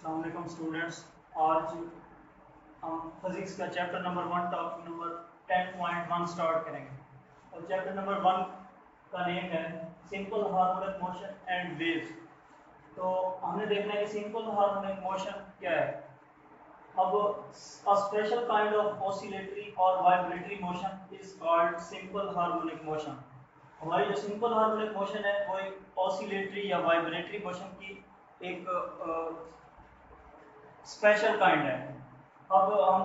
अस्सलाम वालेकुम स्टूडेंट्स। आज हम फिजिक्स का chapter number 1 topic number 10.1 start करेंगे और चैप्टर नंबर 1 का नेम है simple harmonic motion and waves. तो हमने देखना है कि सिंपल हार्मोनिक मोशन क्या है। अब a special kind of oscillatory or vibratory motion is called simple harmonic motion। हमारी जो सिंपल हार्मोनिक मोशन है वो एक ऑसिलेटरी या वाइब्रेटरी मोशन की एक स्पेशल काइंड है। अब हम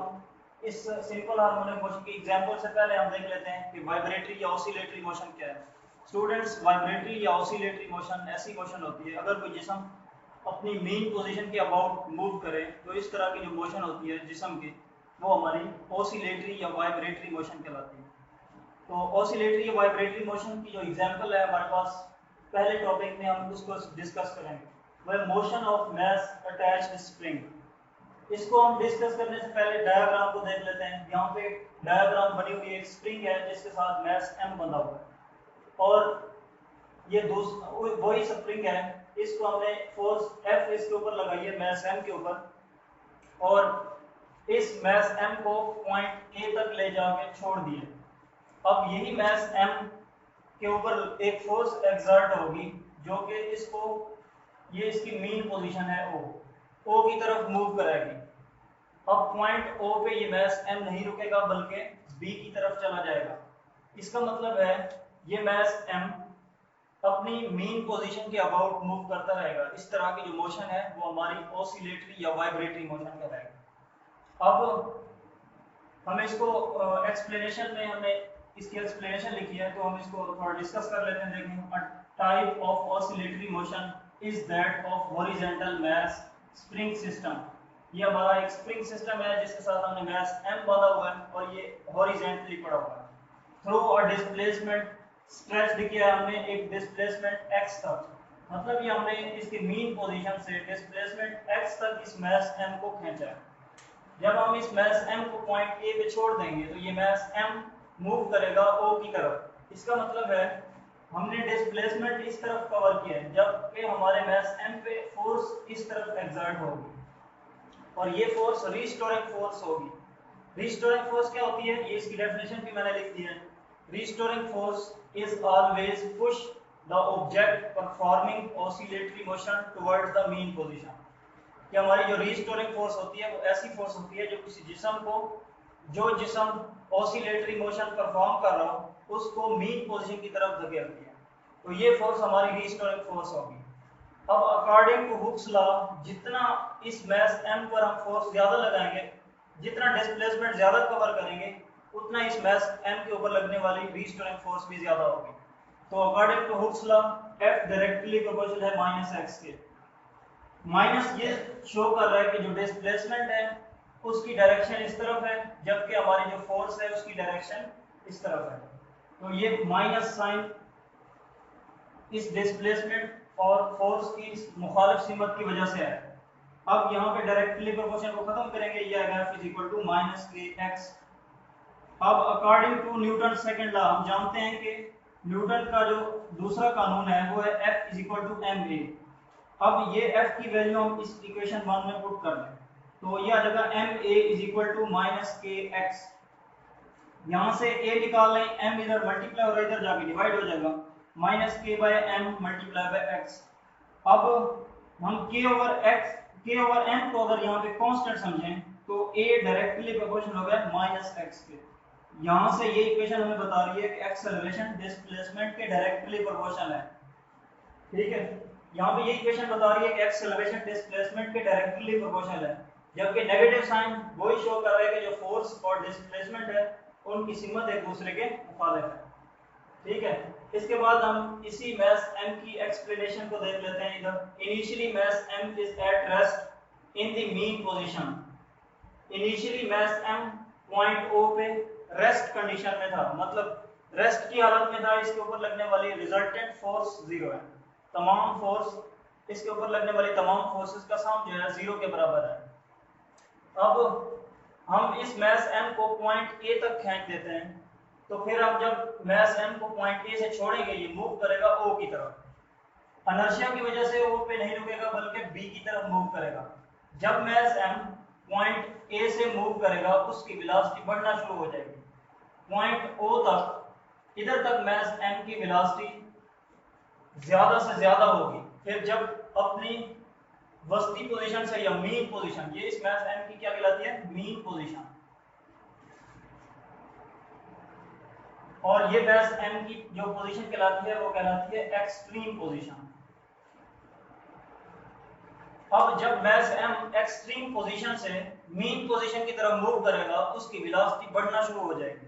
इस सिंपल हार्मोनिक मोशन की एग्जांपल से पहले हम देख लेते हैं कि वाइब्रेटरी या ऑसिलेटरी मोशन क्या है। स्टूडेंट्स, वाइब्रेटरी या ऑसिलेटरी मोशन ऐसी मोशन होती है अगर कोई जिस्म अपनी मेन पोजीशन के अबाउट मूव करे तो इस तरह की जो मोशन होती है जिस्म की वो हमारी ऑसिलेटरी या वाइब्रेटरी मोशन कहलाती है। तो ऑसिलेटरी या वाइब्रेटरी मोशन की जो एग्जांपल है हमारे पास पहले टॉपिक में हम उसको डिस्कस करेंगे, वह motion of mass attached spring. इसको हम डिस्कस करने से पहले डायग्राम को देख लेते हैं। यहाँ पे डायग्राम बनी हुई एक स्प्रिंग है जिसके साथ मास m बंधा हुआ है और ये वही स्प्रिंग है। इसको हमने फोर्स F इसके ऊपर लगाई है मास m के ऊपर और इस मास m को पॉइंट A तक ले जाके छोड़ दिए। अब यही मास m के ऊपर एक फोर्स एक्सर्ट होगी जो कि इसको, ये इसकी मेन पोजीशन है O की तरफ मूव करेगी। अब पॉइंट O पे ये मास m नहीं रुकेगा बल्कि B की तरफ चला जाएगा। इसका मतलब है ये मास m अपनी मेन पोजीशन के अबाउट मूव करता रहेगा। इस तरह की जो मोशन है वो हमारी ऑसिलेटरी या वाइब्रेटरी मोशन कहलाएगी। अब हम इसको एक्सप्लेनेशन में हमने इसकी एक्सप्लेनेशन लिखी है तो हम इसको थोड़ा डिस्कस कर लेते हैं। देखें, a type of oscillatory motion is that of horizontal mass spring system. ये हमारा एक स्प्रिंग सिस्टम है जिसके साथ हमने मास m बांधा हुआ है और ये हॉरिजॉन्टली पड़ा हुआ है। थ्रू अ डिस्प्लेसमेंट स्ट्रेच किया हमने एक डिस्प्लेसमेंट x तक, मतलब ये हमने इसकी मेन पोजीशन से डिस्प्लेसमेंट x तक इस मास m को खींचा है। जब हम इस मास m को पॉइंट A पे छोड़ देंगे तो ये मास m मूव करेगा O की तरफ। इसका मतलब है हमने डिस्प्लेसमेंट इस तरफ कवर किया है जबकि हमारे मास m पे फोर्स इस तरफ एक्सर्ट होगी और ये फोर्स रिस्टोरिंग फोर्स होगी। रिस्टोरिंग फोर्स क्या होती है, ये इसकी डेफिनेशन भी मैंने लिख दी है। Restoring force is always push the object performing oscillatory motion towards the mean position। कि हमारी जो रिस्टोरिंग फोर्स होती है वो ऐसी फोर्स होती है जो किसी जिस्म को, जो जिस्म ऑसिलेटरी मोशन परफॉर्म कर रहा हो उसको मेन पोजीशन की तरफ धकेलती है। तो ये फोर्स हमारी रिस्टोरिंग फोर्स होगी। अब अकॉर्डिंग टू हुक्स लॉ, जितना इस मास m पर हम फोर्स ज्यादा लगाएंगे, जितना डिस्प्लेसमेंट ज्यादा कवर करेंगे, उतना इस मास m के ऊपर लगने वाली रिस्टोरिंग फोर्स भी ज्यादा होगी। तो according to Hooke's law F directly proportional है माइनस x के। माइनस ये शो कर रहा है कि जो डिस्प्लेसमेंट है उसकी डायरेक्शन इस तरफ है जबकि हमारी जो फोर्स है उसकी डायरेक्शन इस तरफ है। तो ये माइनस साइन इस डिस्प्लेसमेंट और फोर्स की मुखालिफ सिमत की वजह से है। अब यहाँ पे डायरेक्टली प्रोपोर्शन को खत्म करेंगे, ये आएगा F is equal to minus kx। अब according to Newton second law हम जानते हैं कि न्यूटन का जो दूसरा कानून है वो है F is equal to ma। अब ये F की वैल्यू हम इस इक्वेशन 1 में पुट कर लें तो ये आ जाएगा ma is equal to minus kx। यहाँ से a निकाल लें, m इधर मल्टीप्लाई और इधर जाके डिवाइड हो जाएगा, minus k by m multiply by x। अब हम k ओवर m को अगर यहाँ पे कांस्टेंट समझें तो a डायरेक्टली प्रोपोर्शनल होगा माइनस x के। यहाँ से ये इक्वेशन हमें बता रही है कि एक्सेलरेशन डिस्प्लेसमेंट के डायरेक्टली प्रोपोर्शनल है। ठीक है, यहाँ पे ये इक्वेशन बता रही है कि एक्सेलरेशन डिस्प्लेसमेंट के डायरेक्टली प्रोपोर्शनल है, जबकि नेगेटिव साइन वही शो कर रहा है कि जो फोर्स और डिस्प्लेसमेंट है उनकी सिमत एक दूसरे के मुखालिफ है। ठीक है, इसके बाद हम इसी मास m की एक्सप्लेनेशन को देख लेते हैं। इधर initially mass m is at rest in the mean position. Initially mass m point O पे रेस्ट कंडीशन में था, मतलब रेस्ट की हालत में था। इसके ऊपर लगने वाली रिजल्टेंट फोर्स 0 है। तमाम फोर्स, इसके ऊपर लगने वाली तमाम फोर्सेस का सम जो है 0 के बराबर है। अब हम इस मास m को पॉइंट A तक खींच देते हैं तो फिर हम जब मास m को पॉइंट A से छोड़ेंगे ये मूव करेगा O की तरफ। इनर्शिया की वजह से O पे नहीं रुकेगा बल्कि B की तरफ मूव करेगा। जब मास m पॉइंट A से मूव करेगा उसकी वेलोसिटी बढ़ना शुरू हो जाएगी। पॉइंट O तक, इधर तक मास m की वेलोसिटी ज्यादा से ज्यादा होगी। फिर जब अपनी वस्ती पोजीशन से या मीन पोजीशन, ये इस मास m की क्या कहलाती है, मीन पोजीशन, और ये मास m की जो पोजीशन कहलाती है वो कहलाती है एक्सट्रीम पोजीशन। अब जब मास m एक्सट्रीम पोजीशन से मीन पोजीशन की तरफ मूव करेगा उसकी वेलोसिटी बढ़ना शुरू हो जाएगी।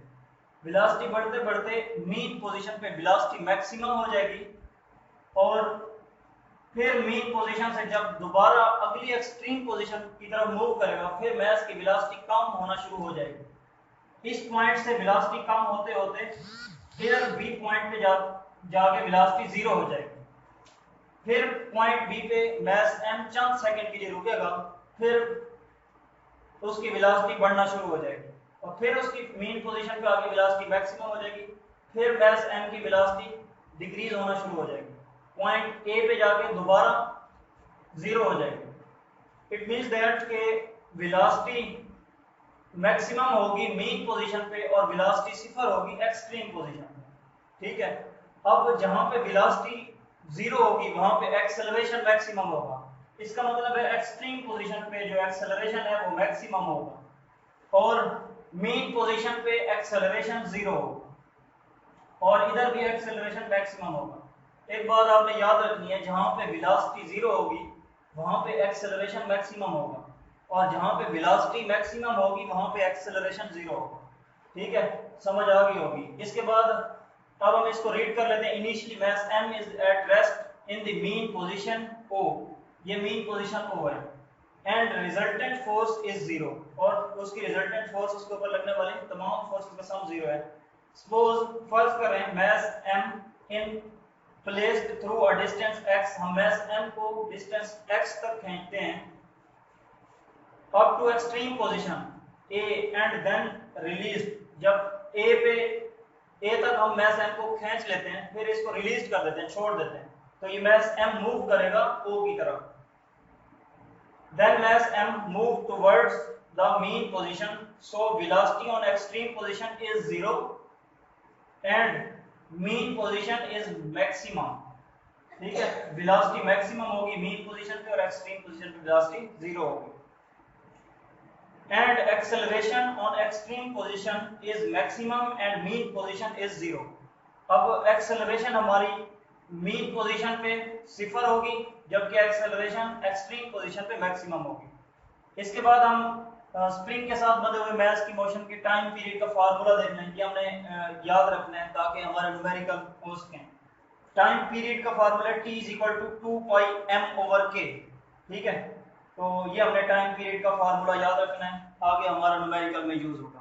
वेलोसिटी बढ़ते बढ़ते मीन पोजीशन पे वेलोसिटी मैक्सिमम हो जाएगी, और फिर मीन पोजीशन से जब दोबारा अगली एक्सट्रीम पोजीशन की तरफ मूव करेगा फिर मास की वेलोसिटी कम होना शुरू हो जाएगी। इस पॉइंट से वेलोसिटी कम होते होते इधर बी पॉइंट पे जाके वेलोसिटी जीरो हो जाएगी। फिर पॉइंट बी पे मास m चंद सेकंड के लिए रुकेगा, फिर उसकी वेलोसिटी बढ़ना शुरू हो जाएगी, और फिर उसकी मीन पोजीशन पे आके वेलोसिटी मैक्सिमम हो जाएगी। फिर मास m की वेलोसिटी डिक्रीज होना शुरू हो जाएगी, पॉइंट A पे जाके दोबारा जीरो हो जाएगी। इट मींस दैट के वेलोसिटी मैक्सिमम होगी मीन पोजीशन पे और वेलोसिटी सिफर होगी एक्सट्रीम पोजीशन पे। ठीक है, अब जहां पे वेलोसिटी जीरो होगी वहां पे एक्सेलरेशन मैक्सिमम होगा। इसका मतलब है एक्सट्रीम पोजीशन पे जो एक्सेलरेशन है वो मैक्सिमम होगा, और मीन पोजीशन पे एक्सेलरेशन जीरो होगा, और इधर भी एक्सेलरेशन मैक्सिमम होगा। एक बात आपने याद रखनी है, जहां पे वेलोसिटी जीरो होगी वहां पे एक्सेलरेशन मैक्सिमम होगा, और जहां पे वेलोसिटी मैक्सिमम होगी वहां पे एक्सेलरेशन जीरो होगा। ठीक है, समझ आ गई होगी। इसके बाद अब हम इसको रीड कर लेते हैं। Initially mass m is at rest in the mean position O, ये मीन पोजीशन O है, and resultant force is zero, और उसकी रिजल्टेंट फोर्स उसके ऊपर लगने वाली तमाम फोर्सेस का सम जीरो है। सपोज फर्ज करें mass m in placed through a distance x, हम मास m को डिस्टेंस x तक खींचते हैं up to extreme position A and then release, जब A तक हम मास m को खींच लेते हैं फिर इसको रिलीज कर देते हैं, छोड़ देते हैं, तो ये मास m मूव करेगा O की तरफ। Then mass m move towards the mean position, so velocity on extreme position is zero and mean position is maximum. ठीक है, वेलोसिटी मैक्सिमम होगी मीन पोजीशन पे और एक्सट्रीम पोजीशन पे वेलोसिटी जीरो होगी। And acceleration on extreme position is maximum and mean position is zero। अब acceleration हमारी mean position पे सिफर होगी जबकि acceleration extreme position पे maximum होगी। इसके बाद हम स्प्रिंग के साथ बंधे हुए मास की मोशन की टाइम पीरियड का फार्मूला देखना है, ये हमने याद रखना है ताकि हमारे न्यूमेरिकल हो सकें। टाइम पीरियड का formula T is equal to 2πm/k। ठीक है, तो ये हमने टाइम पीरियड का फार्मूला याद रखना है, आगे हमारा न्यूमेरिकल में यूज होगा।